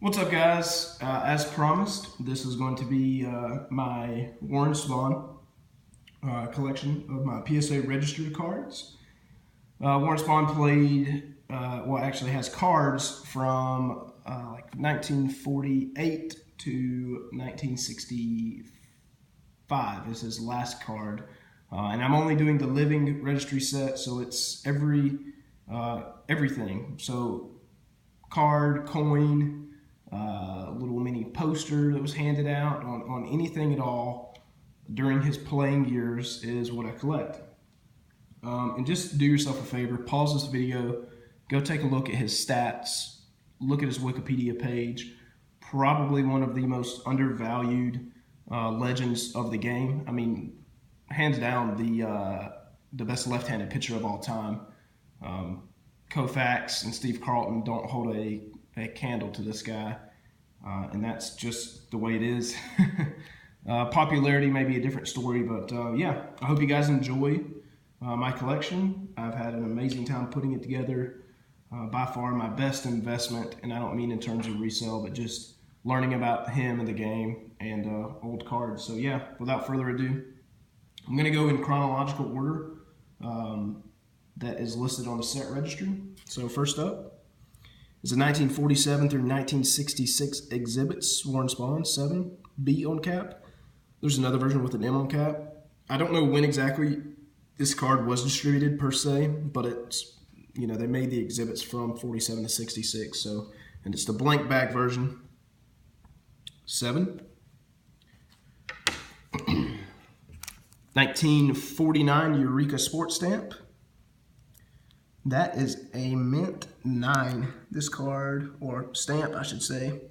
What's up, guys? As promised, this is going to be my Warren Spahn collection of my PSA Registry cards. Warren Spahn played, actually has cards from like 1948 to 1965 is his last card. And I'm only doing the living registry set, so it's everything. So card, coin, little mini poster that was handed out on anything at all during his playing years is what I collect. And just do yourself a favor, pause this video, go take a look at his stats, look at his Wikipedia page. Probably one of the most undervalued legends of the game. I mean, hands down, the best left-handed pitcher of all time. Koufax and Steve Carlton don't hold a candle to this guy, and that's just the way it is. Popularity may be a different story, but yeah, I hope you guys enjoy my collection. I've had an amazing time putting it together. By far my best investment, and I don't mean in terms of resale, but just learning about him and the game and old cards. So yeah, without further ado, I'm going to go in chronological order that is listed on the set registry. So first up is a 1947 through 1966 exhibits, Warren Spahn, 7, B on cap. There's another version with an M on cap. I don't know when exactly this card was distributed per se, but it's, you know, they made the exhibits from 47 to 66, so, and it's the blank back version. 7. 1949 Eureka Sports Stamp. That is a mint 9. This card, or stamp I should say,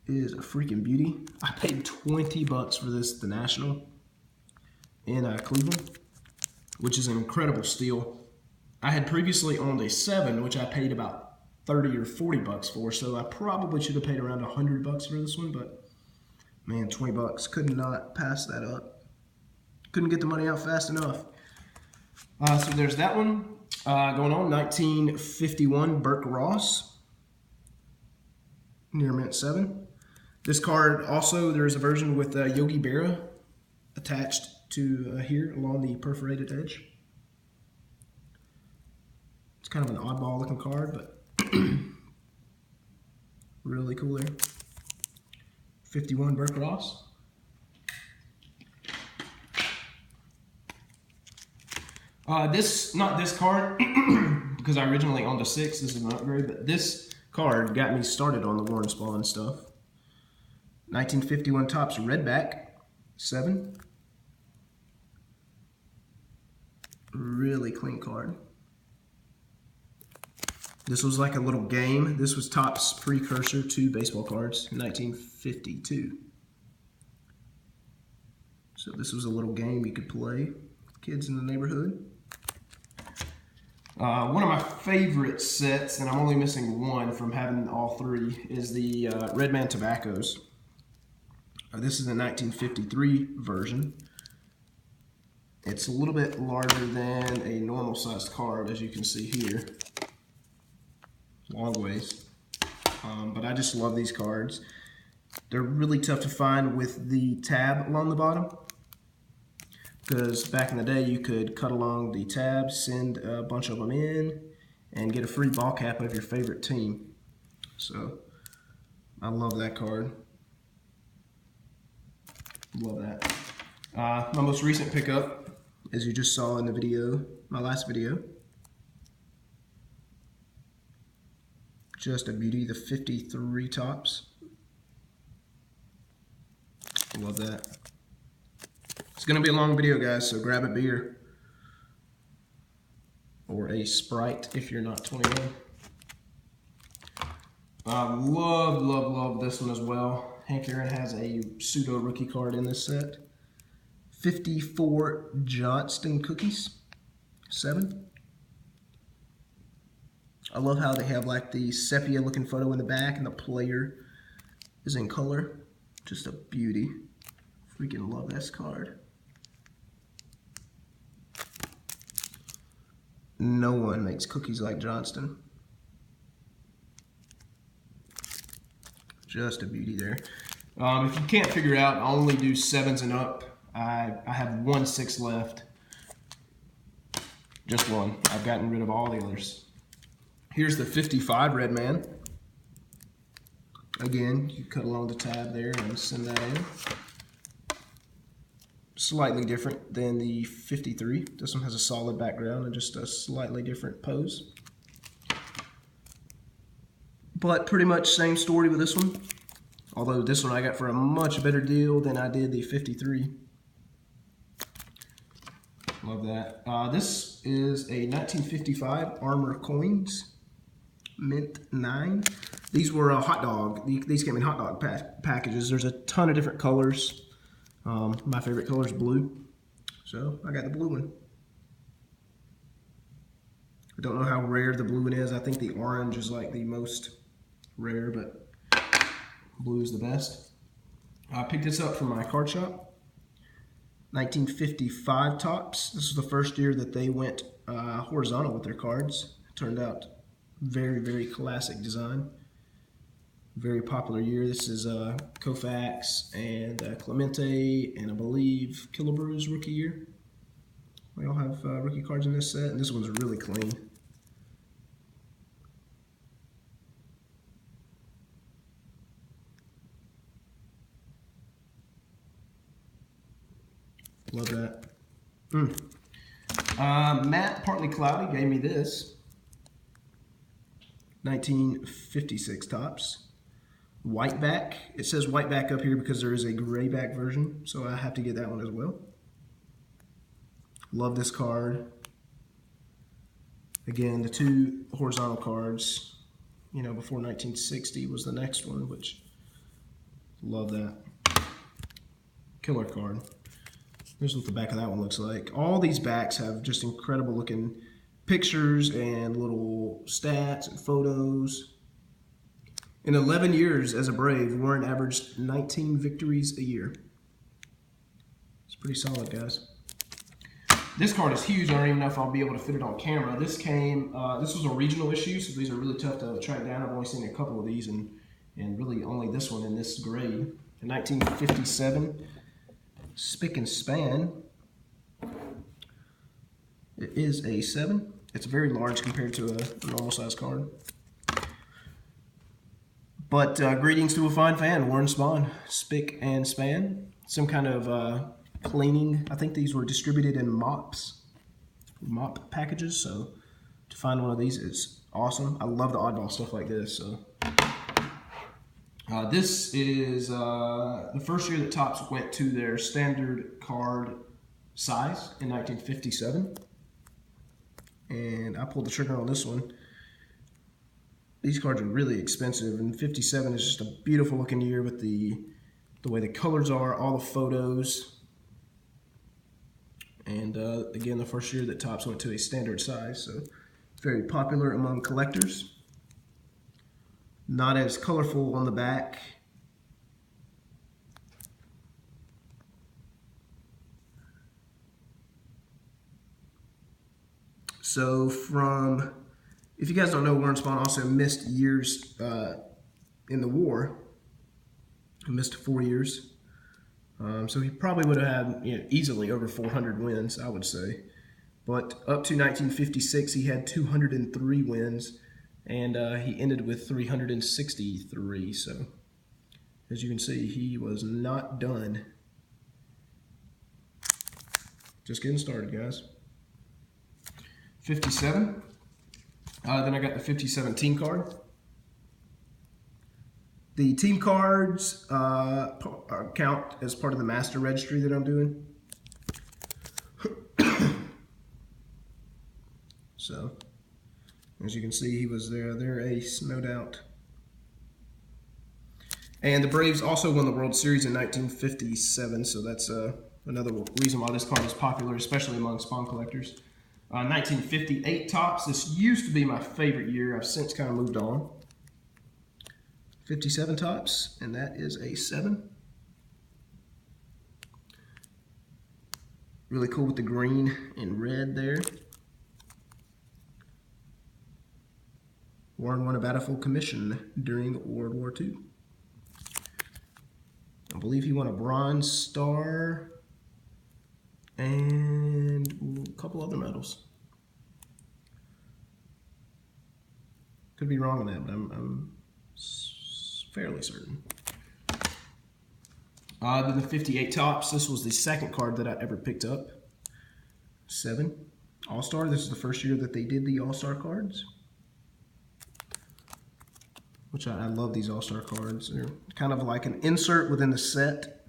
is a freaking beauty. I paid $20 for this at the National in Cleveland, which is an incredible steal. I had previously owned a 7, which I paid about 30 or 40 bucks for, so I probably should have paid around 100 bucks for this one, but man, 20 bucks, could not pass that up. Couldn't get the money out fast enough. So there's that one. Going on, 1951 Burke Ross, near mint 7. This card also, there's a version with Yogi Berra attached to here along the perforated edge. It's kind of an oddball looking card, but really cool there. 51 Burke Ross. Not this card, because I originally owned a 6. This is an upgrade, but this card got me started on the Warren Spahn stuff. 1951 Topps Redback, 7. Really clean card. This was like a little game. This was Topps' precursor to baseball cards, 1952. So this was a little game you could play, kids in the neighborhood. One of my favorite sets, and I'm only missing one from having all 3, is the Redman Tobaccos. This is the 1953 version. It's a little bit larger than a normal sized card, as you can see here. Long ways. But I just love these cards. They're really tough to find with the tab along the bottom, because back in the day you could cut along the tab, send a bunch of them in, and get a free ball cap of your favorite team. So I love that card. Love that. My most recent pickup, as you just saw in the video, my last video, just a beauty, the 53 Topps. Love that. It's going to be a long video, guys, so grab a beer or a Sprite if you're not 21. I love this one as well. Hank Aaron has a pseudo rookie card in this set. 54 Johnston Cookies, 7. I love how they have like the sepia looking photo in the back and the player is in color. Just a beauty. Freaking love this card. No one makes cookies like Johnston. Just a beauty there. If you can't figure out, I only do 7s and up. I have 1 6 left. Just one. I've gotten rid of all the others. Here's the 55 Red Man. Again, you cut along the tab there and send that in. Slightly different than the 53. This one has a solid background and just a slightly different pose. But pretty much same story with this one. Although this one I got for a much better deal than I did the 53. Love that. This is a 1955 Armor Coins, Mint 9. These were a hot dog. These came in hot dog packages. There's a ton of different colors. My favorite color is blue, so I got the blue one. I don't know how rare the blue one is. I think the orange is like the most rare, but blue is the best. I picked this up from my card shop. 1955 Topps. This was the first year that they went horizontal with their cards. Turned out very, very classic design. Very popular year. This is Koufax and Clemente and I believe Killebrew's rookie year. We all have rookie cards in this set, and this one's really clean. Love that. Matt Partly Cloudy gave me this. 1956 Topps. White back. It says white back up here because there is a gray back version, so I have to get that one as well. Love this card. Again, the 2 horizontal cards, you know, before 1960 was the next one, which love that. Killer card. Here's what the back of that one looks like. All these backs have just incredible looking pictures and little stats and photos. In 11 years as a Brave, Warren averaged 19 victories a year. It's pretty solid, guys. This card is huge. I don't even know if I'll be able to fit it on camera. This came, this was a regional issue, so these are really tough to track down. I've only seen a couple of these, and really only this one in this grade. In 1957, Spick and Span. It is a 7. It's very large compared to a normal size card. But greetings to a fine fan, Warren Spahn, Spick and Span. Some kind of cleaning. I think these were distributed in mop packages, so to find one of these is awesome. I love the oddball stuff like this. So this is the first year that Topps went to their standard card size in 1957, and I pulled the trigger on this one. These cards are really expensive, and 57 is just a beautiful looking year with the way the colors are, all the photos, and again, the first year that Topps went to a standard size, so very popular among collectors. Not as colorful on the back. So if you guys don't know, Warren Spahn also missed years in the war. He missed 4 years. So he probably would have had easily over 400 wins, I would say. But up to 1956, he had 203 wins, and he ended with 363. So as you can see, he was not done. Just getting started, guys. 57. Then I got the 57 team card. The team cards count as part of the master registry that I'm doing. So, as you can see, he was there. Their ace, no doubt. And the Braves also won the World Series in 1957, so that's another reason why this card is popular, especially among Spahn collectors. 1958 Topps. This used to be my favorite year. I've since kind of moved on. 57 Topps, and that is a 7. Really cool with the green and red there. Warren won a battlefield commission during World War II. I believe he won a bronze star and a couple other medals. Could be wrong on that, but I'm fairly certain. Then the 58 Topps. This was the second card that I ever picked up. 7 All-Star. This is the first year that they did the All-Star cards, which I love these All-Star cards. They're kind of like an insert within the set.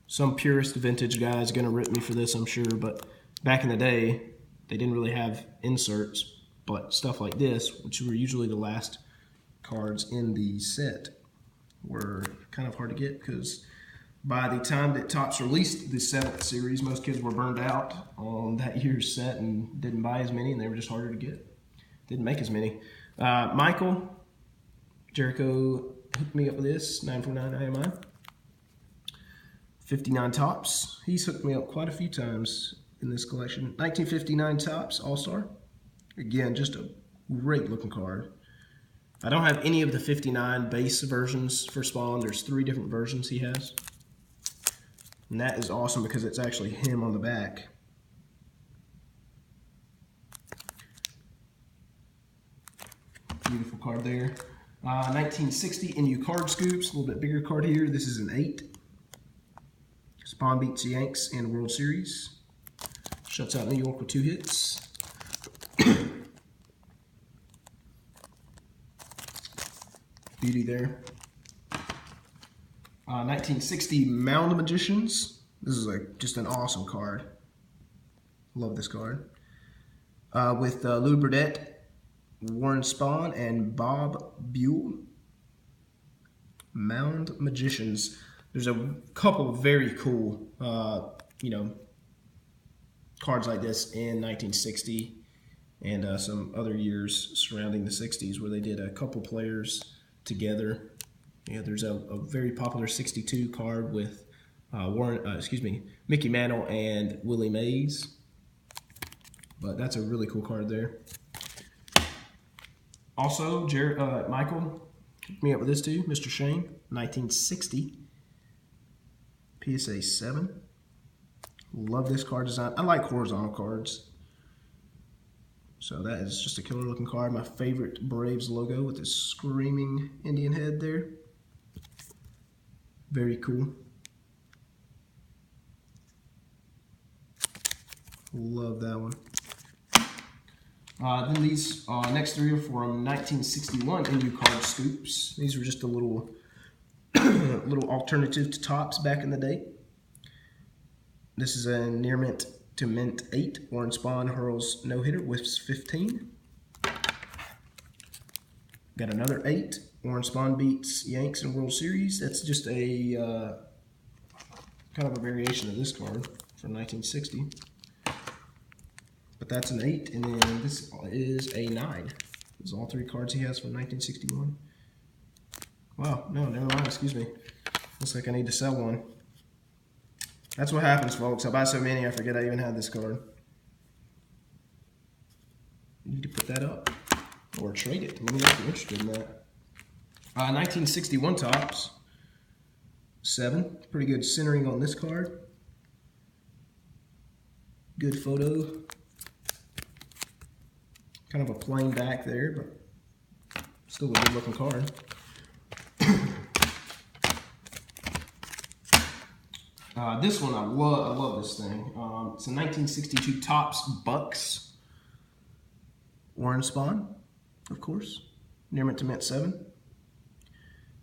Some purist vintage guy is going to rip me for this, I'm sure, but back in the day, they didn't really have inserts, but stuff like this, which were usually the last cards in the set, were kind of hard to get because by the time that Topps released the 7th series, most kids were burned out on that year's set and didn't buy as many, and they were just harder to get. Didn't make as many. Michael Jericho hooked me up with this, 949 IMI. 59 Topps. He's hooked me up quite a few times in this collection. 1959 Topps All-Star. Again, just a great looking card. I don't have any of the 59 base versions for Spahn. There's 3 different versions he has. And that is awesome because it's actually him on the back. Beautiful card there. 1960 NU Card Scoops. A little bit bigger card here. This is an 8. Spahn beats Yanks in World Series. Shuts out New York with 2 hits. Beauty there. 1960 Mound Magicians. This is just an awesome card. Love this card. With Lou Burdett, Warren Spahn, and Bob Buell. Mound Magicians. There's a couple of very cool, cards like this in 1960 and some other years surrounding the 60s where they did a couple players together. Yeah, there's a very popular 62 card with Mickey Mantle and Willie Mays. But that's a really cool card there. Also, Michael hooked me up with this too, Mr. Shane, 1960 PSA 7. Love this card design. I like horizontal cards. So that is just a killer looking card. My favorite Braves logo with this screaming Indian head there. Very cool. Love that one. Then these next 3 are from 1961 NU Card Scoops. These were just a little little alternative to Topps back in the day. This is a near mint to mint 8. Warren Spahn hurls no-hitter with 15. Got another 8. Warren Spahn beats Yanks in World Series. That's just a kind of a variation of this card from 1960. But that's an 8, and then this is a 9. These are all 3 cards he has from 1961. Wow, no, never mind, excuse me. Looks like I need to sell one. That's what happens, folks. I buy so many, I forget I even had this card. You need to put that up or trade it. Let me know if you're interested in that. 1961 Topps. 7. Pretty good centering on this card. Good photo. Kind of a plain back there, but still a good looking card. This one I love this thing. It's a 1962 Topps Bucks. Warren Spahn, of course. Near mint to mint 7.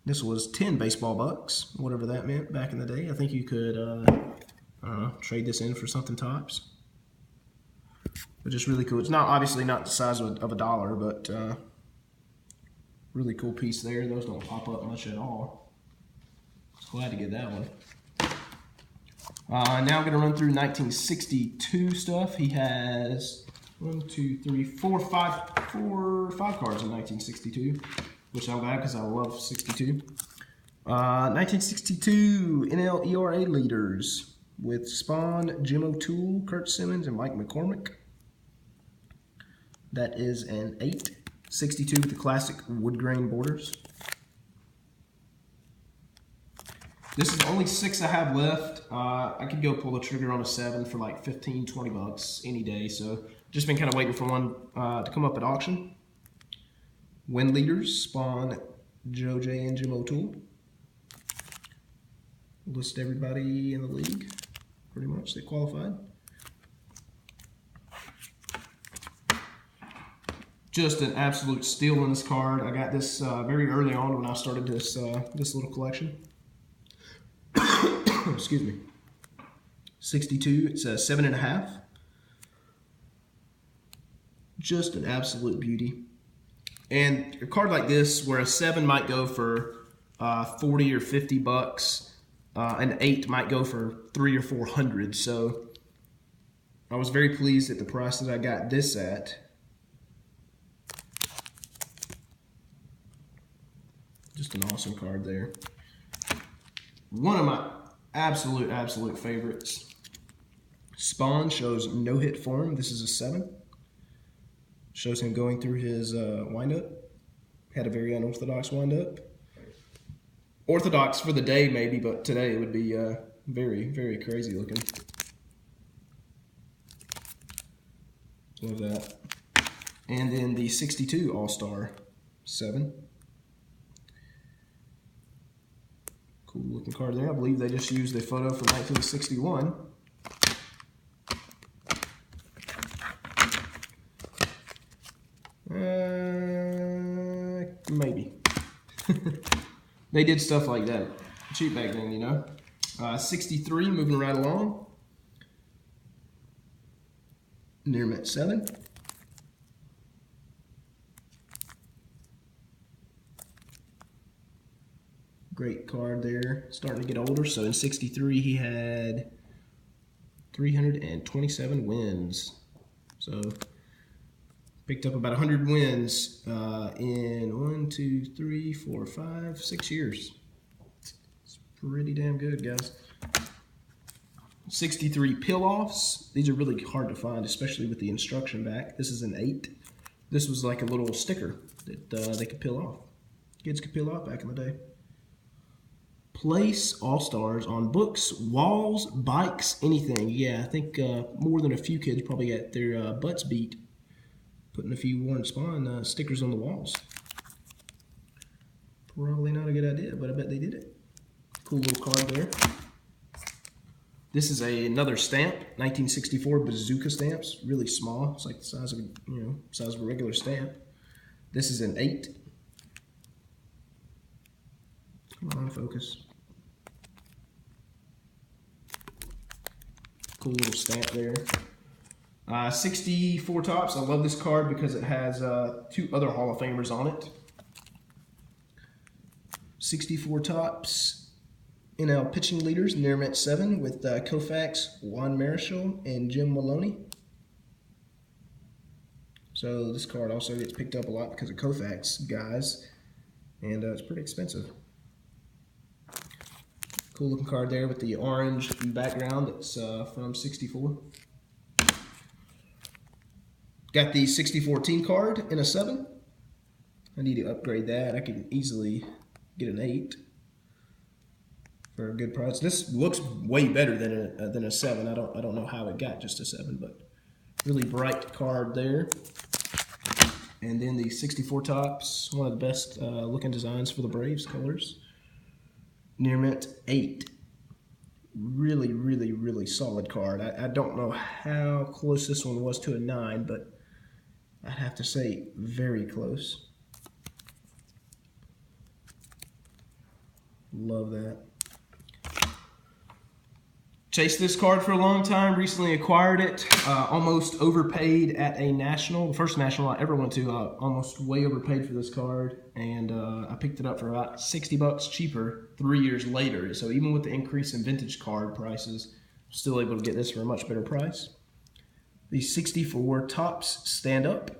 This was 10 baseball bucks, whatever that meant back in the day. I think you could trade this in for something Topps. But just really cool. It's not obviously not the size of a dollar, but really cool piece there. Those don't pop up much at all. Glad to get that one. Now I'm going to run through 1962 stuff. He has 5 cards in 1962, which I'm glad because I love 62. 1962 NL ERA leaders with Spahn, Jim O'Toole, Kurt Simmons, and Mike McCormick. That is an 8. 62 with the classic wood grain borders. This is the only 6 I have left. I could go pull the trigger on a 7 for like 15, 20 bucks any day. So just been kind of waiting for one to come up at auction. Win leaders, Spahn, Joe J, and Jim O'Toole. List everybody in the league, pretty much, they qualified. Just an absolute steal in this card. I got this very early on when I started this this little collection. Excuse me. 62. It's a 7.5. Just an absolute beauty. And a card like this, where a 7 might go for 40 or 50 bucks, an 8 might go for 300 or 400. So I was very pleased at the price that I got this at. Just an awesome card there. One of my absolute favorites. Spahn shows no hit form. This is a 7. Shows him going through his windup. Had a very unorthodox windup. Orthodox for the day maybe, but today it would be very crazy looking. Love that. And then the 62 All-Star 7. Cool looking card there. I believe they just used a photo from 1961. Maybe. They did stuff like that. Cheap back then, you know. 63, moving right along. Near Met 7. Great card there. Starting to get older. So in 63, he had 327 wins. So picked up about 100 wins in 6 years. It's pretty damn good, guys. 63 peel-offs. These are really hard to find, especially with the instruction back. This is an 8. This was like a little sticker that they could peel off. Kids could peel off back in the day. Place All-Stars on books, walls, bikes, anything. Yeah, I think more than a few kids probably got their butts beat putting a few Warren Spahn stickers on the walls. Probably not a good idea, but I bet they did it. Cool little card there. This is another stamp, 1964 bazooka stamps, really small. It's like the size of size of a regular stamp. This is an 8. Come on, focus. Cool little stamp there. 64 tops. I love this card because it has 2 other Hall of Famers on it. 64 tops. NL pitching leaders, near Met 7 with Koufax, Juan Marichal, and Jim Maloney. So this card also gets picked up a lot because of Koufax guys, and it's pretty expensive. Cool looking card there with the orange background. That's from 64. Got the 64 team card in a 7. I need to upgrade that. I can easily get an 8 for a good price. This looks way better than a 7. I don't know how it got just a 7, but really bright card there. And then the 64 tops, one of the best looking designs for the Braves colors. Near Mint 8. Really solid card. I don't know how close this one was to a 9, but I'd have to say very close. Love that. Chased this card for a long time, recently acquired it, almost overpaid at a national, the first national I ever went to, almost way overpaid for this card, and I picked it up for about 60 bucks cheaper 3 years later. So even with the increase in vintage card prices, I'm still able to get this for a much better price. The 64 tops stand up.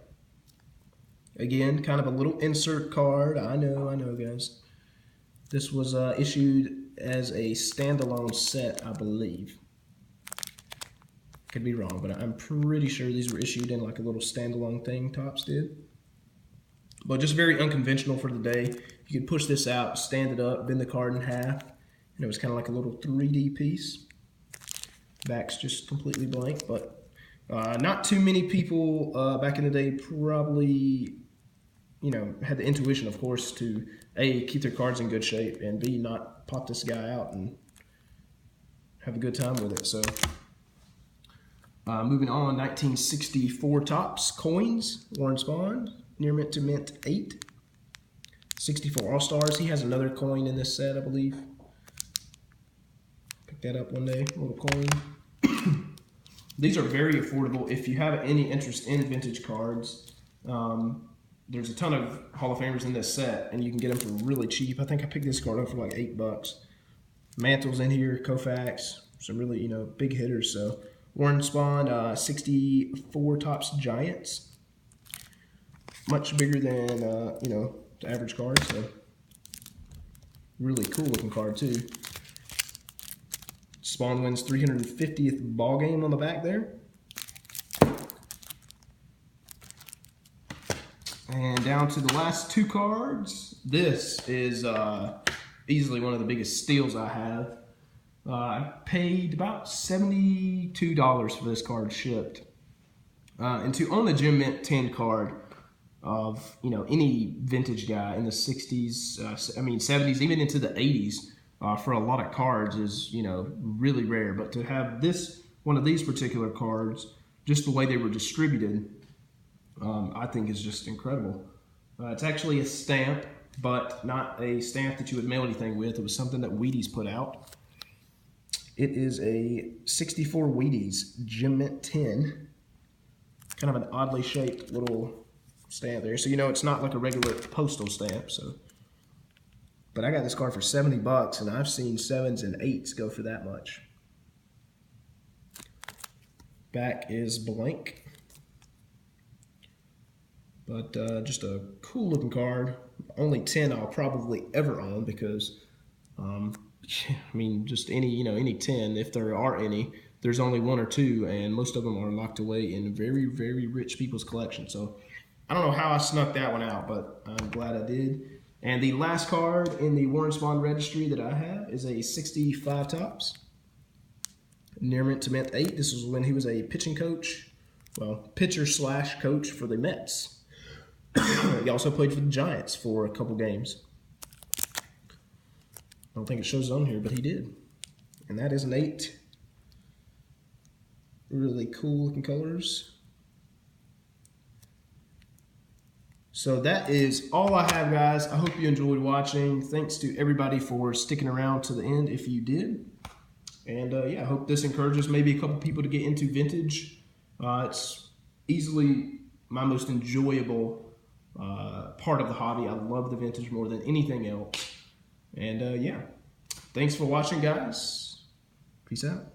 Again, kind of a little insert card. I know, guys. This was issued as a standalone set, I believe. Could be wrong, but I'm pretty sure these were issued in like a little standalone thing, Topps did. But just very unconventional for the day. You could push this out, stand it up, bend the card in half, You know, it's kind of like a little 3D piece. Back's just completely blank, but not too many people back in the day probably, you know, had the intuition, of course, to A, keep their cards in good shape, and B, not pop this guy out and have a good time with it. So moving on, 1964 Topps coins, Warren Spahn, near mint to mint 8. 64 All-Stars, he has another coin in this set, I believe. Pick that up one day, a little coin. These are very affordable if you have any interest in vintage cards. There's a ton of Hall of Famers in this set, and you can get them for really cheap. I think I picked this card up for like $8. Mantle's in here, Koufax, some really, you know, big hitters. So Warren Spahn, 64 Topps Giants, much bigger than you know, the average card. So really cool looking card too. Spahn wins 350th ball game on the back there. And down to the last two cards. This is easily one of the biggest steals I have. I paid about $72 for this card shipped. And to own a Gem Mint 10 card of, you know, any vintage guy in the 60s, I mean 70s, even into the 80s, for a lot of cards is, you know, really rare. But to have this, one of these particular cards, just the way they were distributed, I think is just incredible. It's actually a stamp, but not a stamp that you would mail anything with. It was something that Wheaties put out. It is a 64 Wheaties Gem Mint 10. Kind of an oddly shaped little stamp there. So you know it's not like a regular postal stamp. So, but I got this card for $70, and I've seen 7s and 8s go for that much. Back is blank. But just a cool looking card. Only 10 I'll probably ever own because, I mean, just any, you know, any 10, if there are any, there's only 1 or 2, and most of them are locked away in very, very rich people's collection. So I don't know how I snuck that one out, but I'm glad I did. And the last card in the Warren Spahn registry that I have is a 65 Topps, near mint to mint 8. This was when he was a pitching coach, well, pitcher / coach for the Mets. He also played for the Giants for a couple games. I don't think it shows on here, but he did. And that is an 8. Really cool looking colors. So that is all I have, guys. I hope you enjoyed watching. Thanks to everybody for sticking around to the end if you did. And yeah, I hope this encourages maybe a couple people to get into vintage. It's easily my most enjoyable part of the hobby. I love the vintage more than anything else. And yeah, thanks for watching, guys. Peace out.